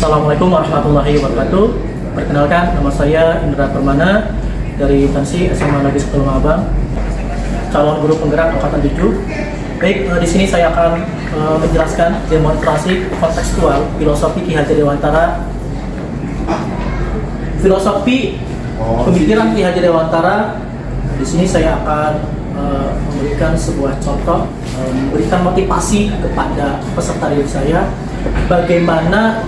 Assalamualaikum warahmatullahi wabarakatuh. Perkenalkan, nama saya Indra Permana dari Tansi SMA Negeri 1 Lumajang, calon guru penggerak angkatan 7. Baik, di sini saya akan menjelaskan demonstrasi kontekstual filosofi Ki Hajar Dewantara. Filosofi pemikiran Ki Hajar Dewantara. Di sini saya akan memberikan sebuah contoh, memberikan motivasi kepada peserta didik saya bagaimana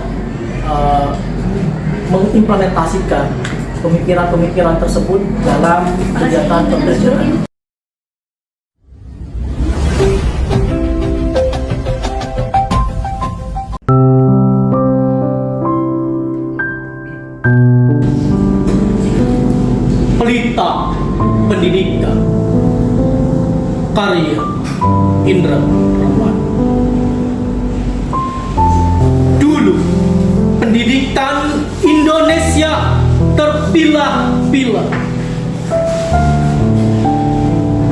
mengimplementasikan pemikiran-pemikiran tersebut dalam kegiatan pembelajaran. Pelita Pendidikan karya Indra Permana. Dulu pendidikan Indonesia terpilah-pilah.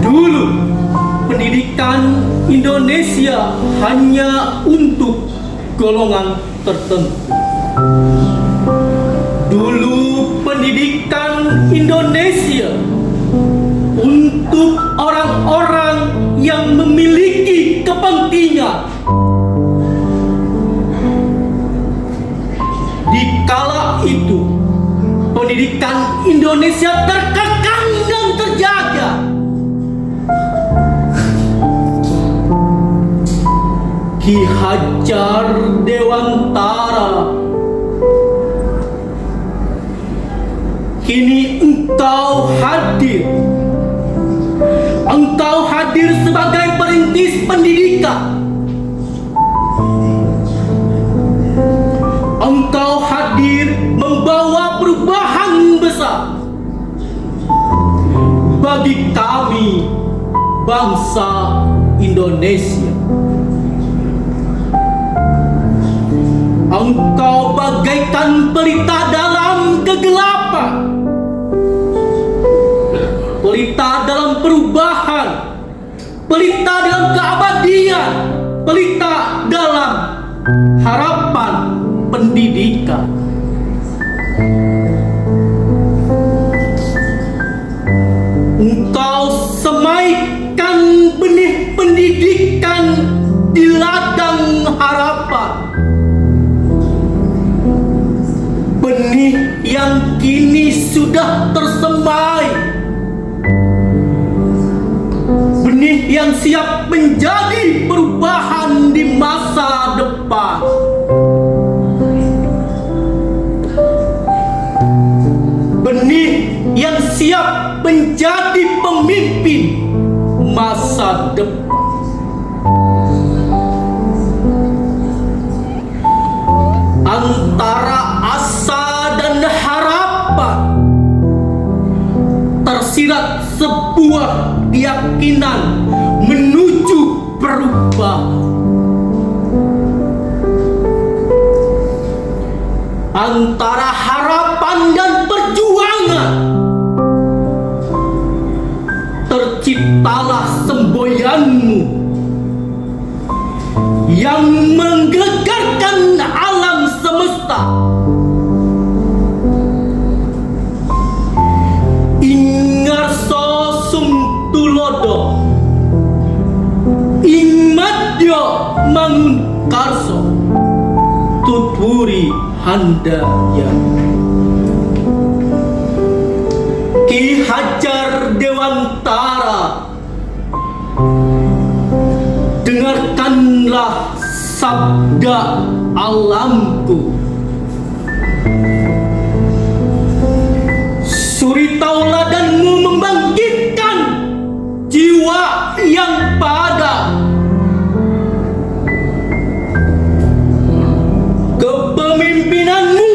Dulu pendidikan Indonesia hanya untuk golongan tertentu. Dulu pendidikan Indonesia untuk orang-orang yang memiliki kepentingan. Di kala itu, pendidikan Indonesia terkekang dan terjaga. Ki Hajar Dewantara, kini engkau hadir. Engkau hadir sebagai perintis pendidikan. Engkau hadir membawa perubahan besar bagi kami, bangsa Indonesia. Engkau bagaikan pelita dalam kegelapan, pelita dalam perubahan, pelita dalam keabadian, pelita dalam harapan pendidikan. Engkau semaikan benih pendidikan di ladang harapan, benih yang kini sudah tersemai, benih yang siap menjadi perubahan di masa depan. Benih yang siap menjadi pemimpin masa depan. Antara asa dan harapan tersirat sebuah keyakinan menuju perubahan. Antara harapan dan perjuangan terciptalah semboyanmu yang menggelegarkan alam semesta. Ingarso sumtulodo, ingmadyo mangunkarso, tuturi handaya. Ki Hajar Dewantara, dengarkanlah sabda alamku. Suri tauladanmu membangkitkan jiwa yang pada. Kepemimpinanmu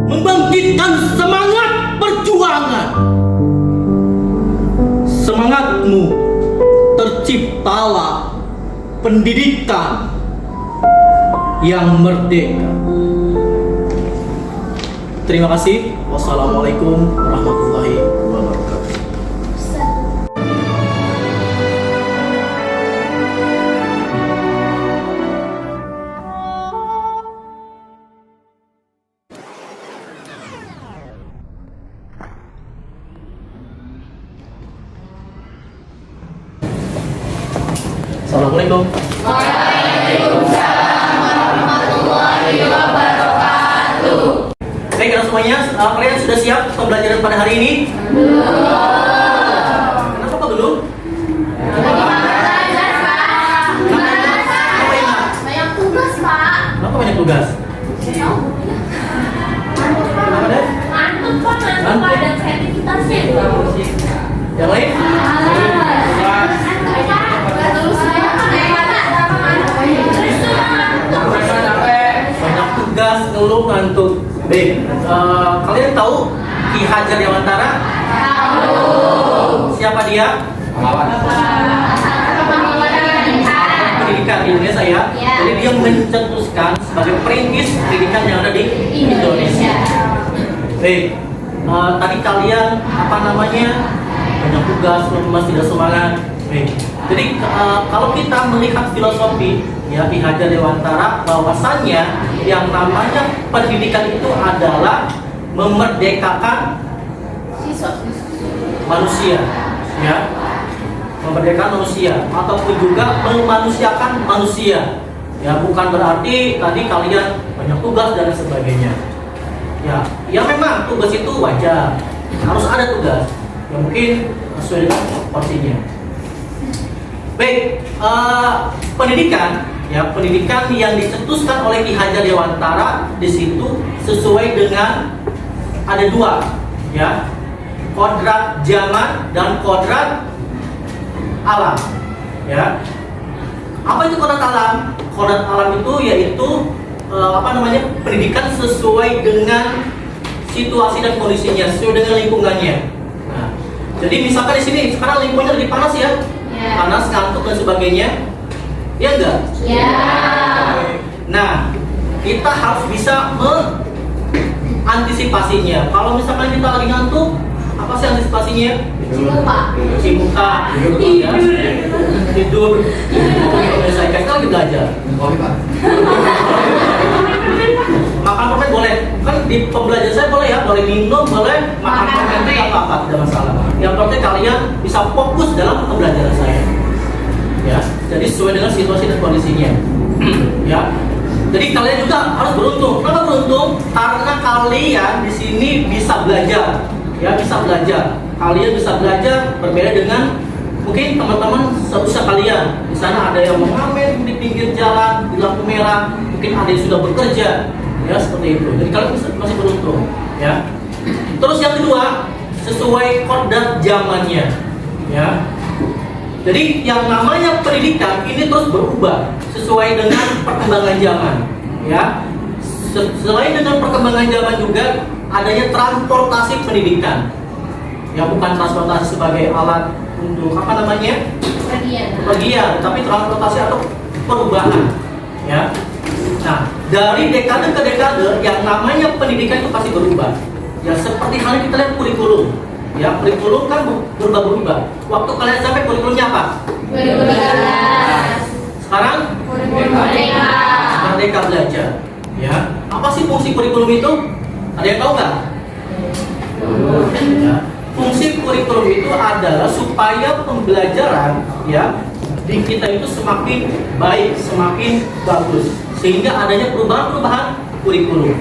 membangkitkan semangat perjuangan. Semangatmu terciptalah pendidikan yang merdeka. Terima kasih. Wassalamualaikum warahmatullahi wabarakatuh. Assalamualaikum. Baik, semuanya, kalian sudah siap pembelajaran pada hari ini? Kenapa kok belum? Banyak tugas, Pak. Kenapa banyak tugas? Kenapa deh? Mantap, Pak. Mantap ada kreativitasnya. Yang lain? Banyak tugas, ngeluh, ngantuk. Baik, kalian tahu Ki Hajar Dewantara? Tahu. Siapa dia? Pendidikan di Indonesia ya. Jadi dia mencetuskan sebagai perintis pendidikan yang ada di Indonesia. Baik, tadi kalian apa namanya banyak tugas, mas tidak semangat. Baik, jadi kalau kita melihat filosofi ya Ki Hajar Dewantara, bahwasannya yang namanya pendidikan itu adalah memerdekakan manusia, ya, memerdekakan manusia ataupun juga memanusiakan manusia. Ya, bukan berarti tadi kalian banyak tugas dan sebagainya. Ya memang tugas itu wajar, harus ada tugas. Ya mungkin sesuai dengan porsinya. Baik, pendidikan yang dicetuskan oleh Ki Hajar Dewantara di situ sesuai dengan ada dua, ya, kodrat zaman dan kodrat alam, ya. Apa itu kodrat alam? Kodrat alam itu yaitu pendidikan sesuai dengan situasi dan kondisinya, sesuai dengan lingkungannya. Nah, jadi misalkan di sini sekarang lingkungannya lagi panas ya, panas, ngantuk dan sebagainya, ya enggak? Ya. Nah, kita harus bisa mengantisipasinya. Kalau misalkan kita lagi ngantuk, apa sih antisipasinya? Cuci muka, ya, tidur. Saya kita lagi belajar. Makan permen boleh, kan di pembelajaran saya boleh ya, boleh minum, boleh makan permen, tidak apa-apa, tidak masalah. Yang penting kalian bisa fokus dalam pembelajaran saya. Ya, jadi sesuai dengan situasi dan kondisinya. Ya, jadi kalian juga harus beruntung. Kenapa beruntung? Karena kalian di sini bisa belajar, ya, bisa belajar. Kalian bisa belajar berbeda dengan mungkin teman-teman seusia kalian. Di sana ada yang mengamen di pinggir jalan di lampu merah, mungkin ada yang sudah bekerja, ya, seperti itu. Jadi kalian masih beruntung, ya. Terus yang kedua, sesuai kodrat zamannya, ya. Jadi yang namanya pendidikan ini terus berubah sesuai dengan perkembangan zaman, ya. Selain dengan perkembangan zaman juga adanya transportasi pendidikan, ya, bukan transportasi sebagai alat untuk kepergian, tapi transportasi atau perubahan, ya. Nah, dari dekade ke dekade yang namanya pendidikan itu pasti berubah, ya, seperti halnya kita lihat kurikulum. Ya, kurikulum kan berubah-ubah. Waktu kalian sampai kurikulumnya apa? 2012. Sekarang? Merdeka Belajar. Ya, apa sih fungsi kurikulum itu? Ada yang tahu nggak? Ya, fungsi kurikulum itu adalah supaya pembelajaran, ya, di kita itu semakin baik, semakin bagus, sehingga adanya perubahan-perubahan kurikulum.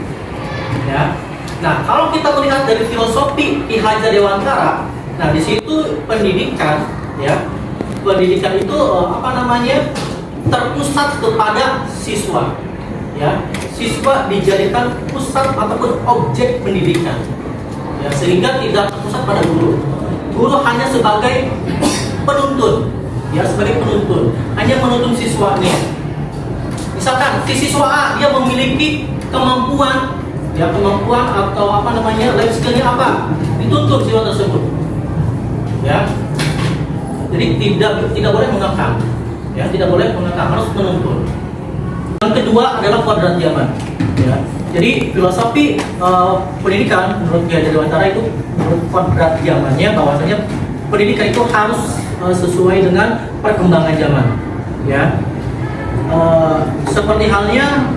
Ya. Nah, kalau kita melihat dari filosofi Ki Hajar Dewantara, nah di situ pendidikan, ya, pendidikan itu terpusat kepada siswa, ya, siswa dijadikan pusat ataupun objek pendidikan, ya, sehingga tidak terpusat pada guru. Guru hanya sebagai penuntun, ya, sebagai penuntun, hanya menuntun siswanya. Misalkan si siswa A dia memiliki kemampuan, ya, kemampuan atau life skill-nya apa, dituntut siswa tersebut, ya. Jadi tidak boleh mengekang, ya, tidak boleh mengekang, harus menuntun. Yang kedua adalah kodrat zaman, ya. Jadi filosofi pendidikan menurut Ki Hajar Dewantara itu menurut kodrat zamannya, bahwasanya pendidikan itu harus sesuai dengan perkembangan zaman, ya. Seperti halnya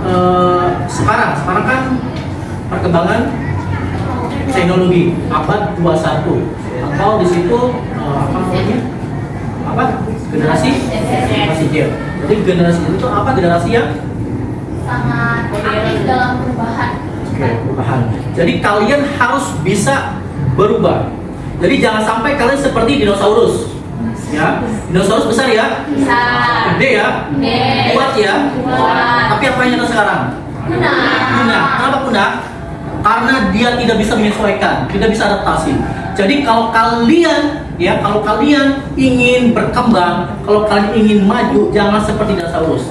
sekarang kan perkembangan teknologi abad 21, atau di situ Generasi Z. Jadi generasi Z itu apa? Generasi yang sangat aktif dalam perubahan. perubahan. Jadi kalian harus bisa berubah. Jadi jangan sampai kalian seperti dinosaurus. Ya, dinosaurus besar ya, Besar. gede ya, kuat ya. Kuat. Tapi apa yang ada sekarang? Punah. Kenapa punah? Karena dia tidak bisa menyesuaikan, tidak bisa adaptasi. Jadi kalau kalian ingin berkembang, kalau kalian ingin maju, jangan seperti dinosaurus.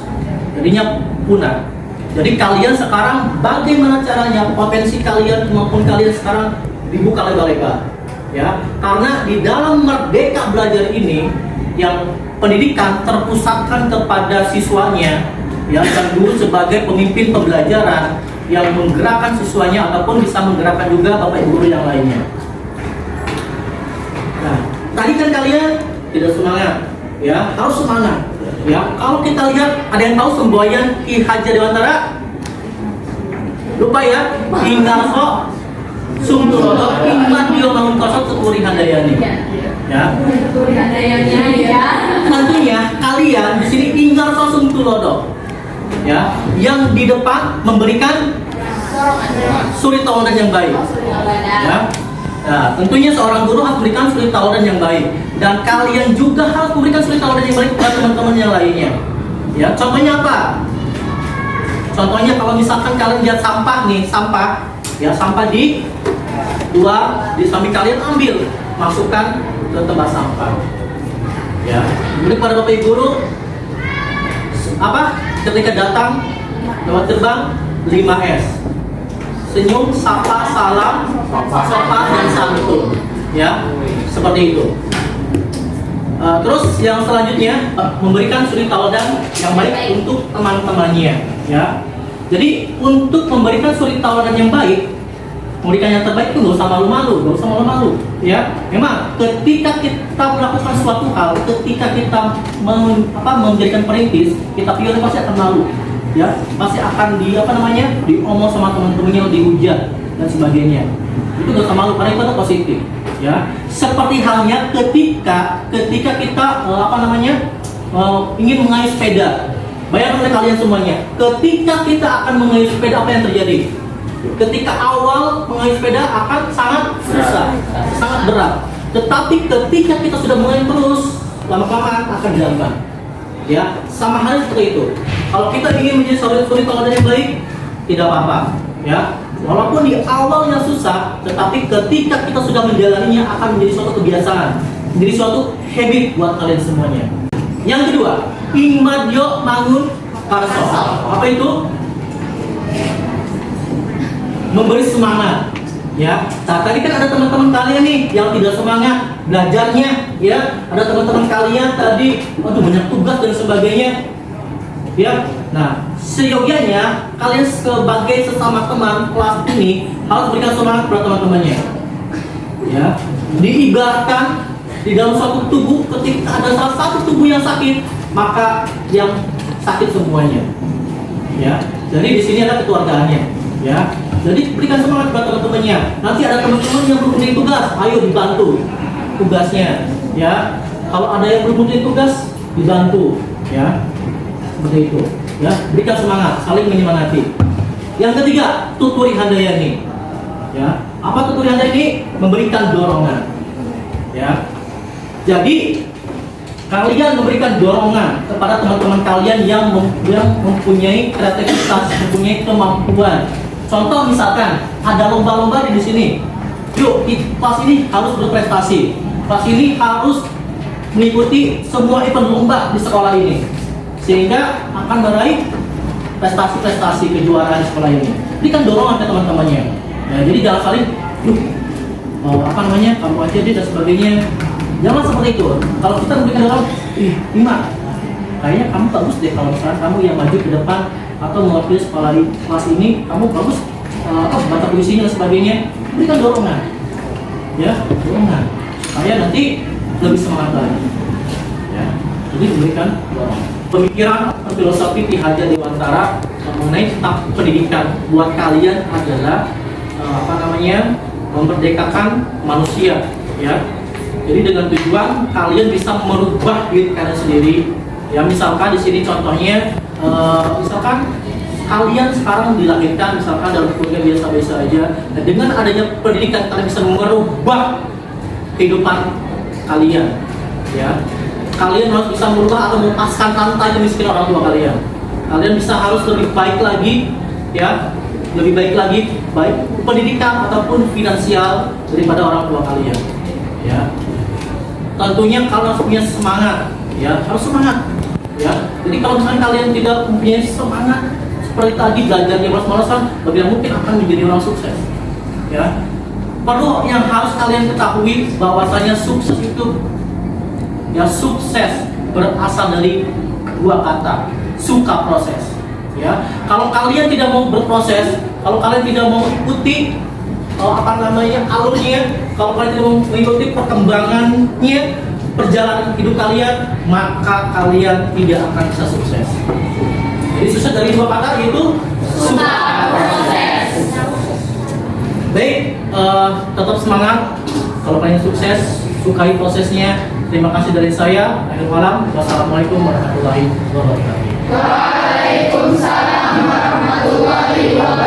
Jadinya punah. Jadi kalian sekarang bagaimana caranya potensi kalian, kemampuan kalian sekarang dibuka lebar-lebar. Ya, karena di dalam Merdeka Belajar ini yang pendidikan terpusatkan kepada siswanya, ya, dan guru sebagai pemimpin pembelajaran yang menggerakkan siswanya ataupun bisa menggerakkan juga bapak ibu guru yang lainnya. Nah, tadi kan kalian tidak semangat, ya, harus semangat. Ya, kalau kita lihat, ada yang tahu semboyan Ki Hajar Dewantara? Lupa ya, Ingarso Sumtulodo Ingmadio Mangunkoso Tuturi Handayani. Ya. Tuturi Handayani ya. Tentunya kalian di sini Ingarso Sumtulodo. Ya, yang di depan memberikan suri tauladan yang baik. Ya. Nah, tentunya seorang guru harus memberikan suri tauladan yang baik, dan kalian juga harus memberikan suri tauladan yang baik kepada teman-teman yang lainnya. Ya, contohnya apa? Contohnya kalau misalkan kalian lihat sampah nih, sampah di samping kalian ambil, masukkan ke tempat sampah. Ya, kemudian pada bapak ibu guru ketika datang lewat gerbang 5S. Senyum, sapa, salam, sopan, dan santun. Ya, seperti itu. Terus yang selanjutnya memberikan suri tauladan yang baik untuk teman-temannya. Ya, jadi untuk memberikan suri tauladan yang baik, memberikan yang terbaik itu nggak usah malu-malu. Ya, memang ketika kita melakukan suatu hal, ketika kita menjadikan perintis, kita pilih pasti akan malu. Ya, pasti akan diomong sama teman-temannya, dihujat dan sebagainya. Itu nggak usah malu karena itu adalah positif. Ya, seperti halnya ketika kita ingin mengayuh sepeda. Bayangkan oleh kalian semuanya, ketika kita akan mengayuh sepeda, apa yang terjadi? Ketika awal mengayuh sepeda akan sangat susah, sangat berat. Tetapi ketika kita sudah mengayuh terus, lama-kelamaan akan gampang. Ya, sama halnya seperti itu. Kalau kita ingin menjadi suri tauladan yang baik, tidak apa-apa. Ya, walaupun di awalnya susah, tetapi ketika kita sudah menjalaninya akan menjadi suatu kebiasaan, menjadi suatu habit buat kalian semuanya. Yang kedua, Ingmadio Mangunkarso. Apa itu? Memberi semangat. Ya, tadi kan ada teman-teman kalian nih yang tidak semangat belajarnya, ya. Ada teman-teman kalian tadi, banyak tugas dan sebagainya. Ya, nah, seyogianya kalian sebagai sesama teman kelas ini harus berikan semangat kepada teman-temannya. Ya, diibaratkan di dalam suatu tubuh, ketika ada salah satu tubuh yang sakit, maka yang sakit semuanya. Ya, jadi di sini ada kekeluargaannya. Ya, jadi berikan semangat kepada teman-temannya. Nanti ada teman-teman yang belum punya tugas, ayo dibantu tugasnya. Ya, kalau ada yang belum punya tugas, dibantu. Ya, seperti itu. Ya, berikan semangat, saling menyemangati. Yang ketiga, tuturi handayani. Ya, apa tuturi handayani? Memberikan dorongan. Ya, jadi kalian memberikan dorongan kepada teman-teman kalian yang mempunyai kreativitas, mempunyai kemampuan. Contoh misalkan ada lomba-lomba di sini. Yuk, kelas ini harus berprestasi. Kelas ini harus mengikuti semua event lomba di sekolah ini, sehingga akan meraih prestasi-prestasi kejuaraan di sekolah ini. Berikan dorongan ke teman-temannya. Ya, jadi jangan saling, kamu aja deh dan sebagainya. Jangan seperti itu. Kalau kita memberikan dorongan, Ima, kayaknya kamu bagus deh kalau misalnya kamu yang maju ke depan atau mewakili sekolah di kelas ini, kamu bagus baca puisinya dan sebagainya. Berikan dorongan. Ya, dorongan. Supaya nanti lebih semangat lagi. Ya, jadi berikan dorongan. Pemikiran filosofi Ki Hajar Dewantara mengenai tentang pendidikan buat kalian adalah memerdekakan manusia, ya. Jadi dengan tujuan kalian bisa merubah diri kalian sendiri. Ya, misalkan di sini contohnya, misalkan kalian sekarang dilahirkan misalkan dalam keluarga biasa-biasa aja. Nah, dengan adanya pendidikan kalian bisa merubah kehidupan kalian. Ya, kalian harus bisa merubah atau melepaskan rantai kemiskinan orang tua kalian. Kalian bisa harus lebih baik lagi, ya, lebih baik lagi, baik pendidikan ataupun finansial daripada orang tua kalian. Ya, tentunya kalian harus punya semangat, ya, harus semangat. Ya, jadi kalau misalnya kalian tidak mempunyai semangat seperti tadi belajarnya malas-malasan, bagaimana mungkin akan menjadi orang sukses? Ya, perlu yang harus kalian ketahui bahwasanya sukses itu, ya, sukses berasal dari dua kata, suka proses. Ya, kalau kalian tidak mau berproses, kalau kalian tidak mau ikuti alurnya, kalau kalian tidak mau mengikuti perkembangannya, perjalanan hidup kalian, maka kalian tidak akan bisa sukses. Jadi sukses dari dua kata itu suka proses. Baik, tetap semangat. Kalau kalian sukses, sukai prosesnya. Terima kasih dari saya. Akhir malam. Wassalamualaikum warahmatullahi wabarakatuh. Waalaikumsalam warahmatullahi wabarakatuh.